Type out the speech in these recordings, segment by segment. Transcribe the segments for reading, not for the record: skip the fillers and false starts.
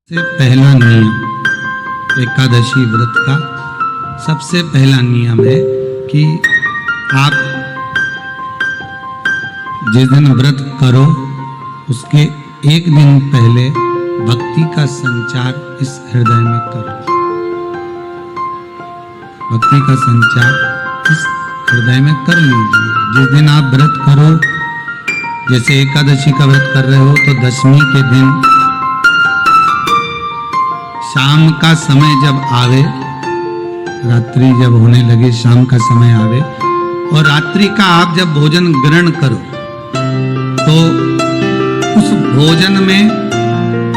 सबसे पहला नियम एकादशी व्रत का सबसे पहला नियम है कि आप जिस दिन व्रत करो उसके एक दिन पहले भक्ति का संचार इस हृदय में करो। भक्ति का संचार इस हृदय में कर लीजिए। जिस दिन आप व्रत करो, जैसे एकादशी का व्रत कर रहे हो तो दशमी के दिन शाम का समय जब आवे, रात्रि जब होने लगे, शाम का समय आवे और रात्रि का आप जब भोजन ग्रहण करो तो उस भोजन में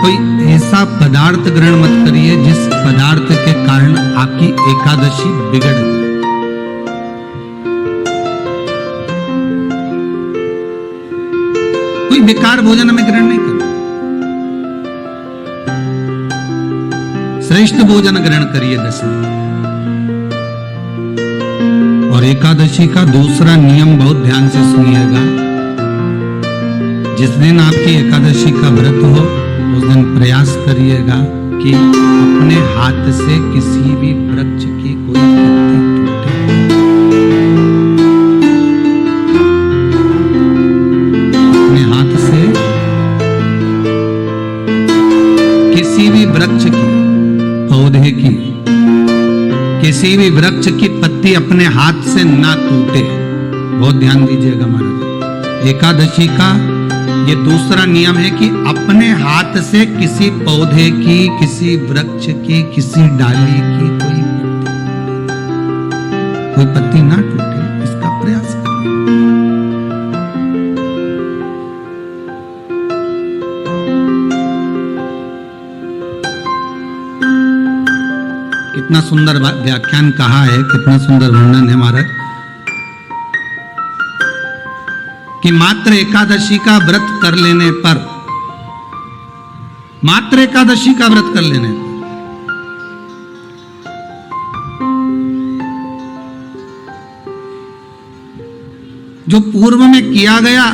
कोई ऐसा पदार्थ ग्रहण मत करिए जिस पदार्थ के कारण आपकी एकादशी बिगड़ जाए। कोई बेकार भोजन हमें ग्रहण नहीं करना, श्रेष्ठ भोजन ग्रहण करिए दशमी। और एकादशी का दूसरा नियम बहुत ध्यान से सुनिएगा। जिस दिन आपकी एकादशी का व्रत हो उस दिन प्रयास करिएगा कि अपने हाथ से किसी भी वृक्ष की कोई पत्ती टूटे। अपने हाथ से किसी भी वृक्ष की, पौधे की, किसी भी वृक्ष की पत्ती अपने हाथ से ना टूटे। बहुत ध्यान दीजिएगा महाराज। एकादशी का ये दूसरा नियम है कि अपने हाथ से किसी पौधे की, किसी वृक्ष की, किसी डाली की कोई पत्ती ना टूटे, इसका प्रयास करें। कितना सुंदर व्याख्यान कहा है, कितना सुंदर वर्णन है महाराज कि मात्र एकादशी का व्रत कर लेने पर, मात्र एकादशी का व्रत कर लेने पर जो पूर्व में किया गया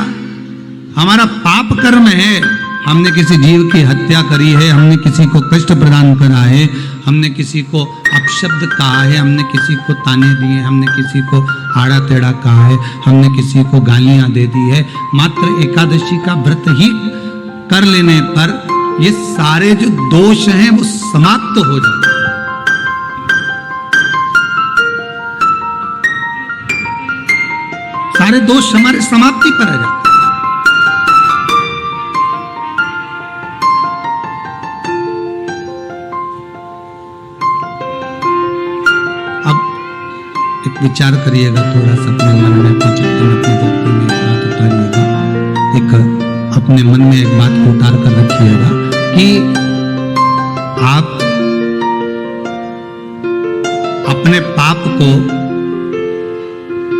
हमारा पाप कर्म है, हमने किसी जीव की हत्या करी है, हमने किसी को कष्ट प्रदान करा है, हमने किसी को अपशब्द कहा है, हमने किसी को ताने दिए, हमने किसी को आड़ा टेढ़ा कहा है, हमने किसी को गालियां दे दी है, मात्र एकादशी का व्रत ही कर लेने पर ये सारे जो दोष हैं वो समाप्त हो जाते हैं। सारे दोष हमारे समाप्ति पर आ जाते हैं। विचार करिएगा थोड़ा सा अपने मन में, अपने चित्त में, अपनी वृत्ति में एक बात उतारिएगा। एक अपने मन में एक बात को उतार कर रखिएगा कि आप अपने पाप को,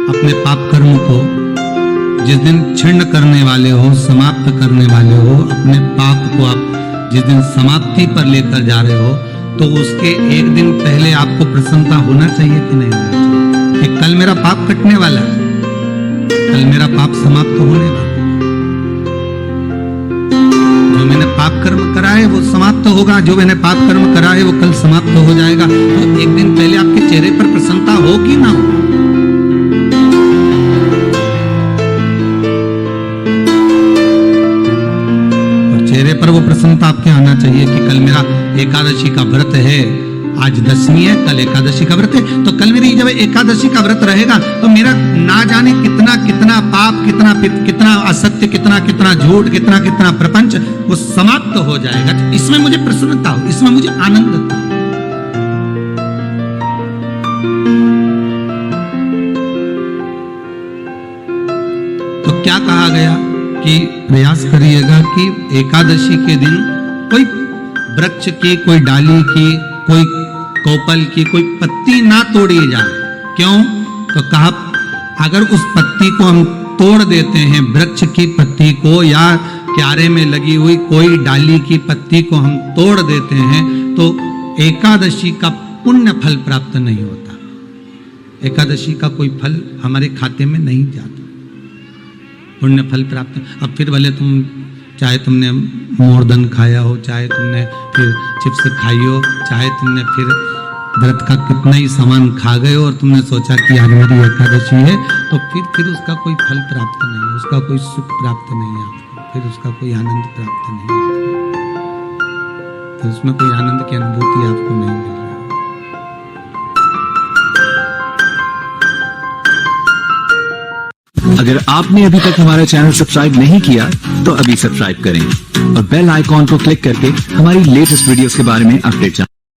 अपने पाप कर्म को जिस दिन क्षीण करने वाले हो, समाप्त करने वाले हो, अपने पाप को आप जिस दिन समाप्ति पर लेकर जा रहे हो तो उसके एक दिन पहले आपको प्रसन्नता होना चाहिए कि नहीं होना चाहिए कि कल मेरा पाप कटने वाला है, कल मेरा पाप समाप्त होने वाला है। जो मैंने पाप कर्म करा है वो समाप्त होगा, जो मैंने पाप कर्म करा है वो कल समाप्त हो जाएगा। तो एक दिन पहले आपके चेहरे पर प्रसन्नता हो कि ना हो? और चेहरे पर वो प्रसन्नता आपके आना चाहिए कि कल मेरा एकादशी का व्रत है, आज दशमी है, कल एकादशी का व्रत है, तो कल मेरी जब एकादशी का व्रत रहेगा तो मेरा ना जाने कितना कितना पाप, कितना असत्य, कितना झूठ, कितना प्रपंच वो समाप्त हो जाएगा। तो इसमें मुझे प्रसन्नता हो, इसमें मुझे आनंद हो। तो क्या कहा गया कि प्रयास करिएगा कि एकादशी के दिन कोई वृक्ष की, कोई डाली की, कोई कोपल की कोई पत्ती ना तोड़ी जाए। क्यों? तो कहा अगर उस पत्ती को हम तोड़ देते हैं, वृक्ष की पत्ती को या क्यारे में लगी हुई कोई डाली की पत्ती को हम तोड़ देते हैं तो एकादशी का पुण्य फल प्राप्त नहीं होता। एकादशी का कोई फल हमारे खाते में नहीं जाता, पुण्य फल प्राप्त। अब फिर भले तुम चाहे तुमने मोरदन खाया हो, चाहे तुमने फिर चिप्स खाई हो, चाहे तुमने फिर व्रत का कितना ही सामान खा गए हो और तुमने सोचा कि आज मेरी एकादशी है, तो फिर उसका कोई फल प्राप्त नहीं है, उसका कोई सुख प्राप्त नहीं है आपको, फिर उसका कोई आनंद प्राप्त नहीं है, तो उसमें कोई आनंद की अनुभूति आपको नहीं मिल रही। अगर आपने अभी तक हमारा चैनल सब्सक्राइब नहीं किया तो अभी सब्सक्राइब करें और बेल आइकॉन को क्लिक करके हमारी लेटेस्ट वीडियोस के बारे में अपडेट जानें।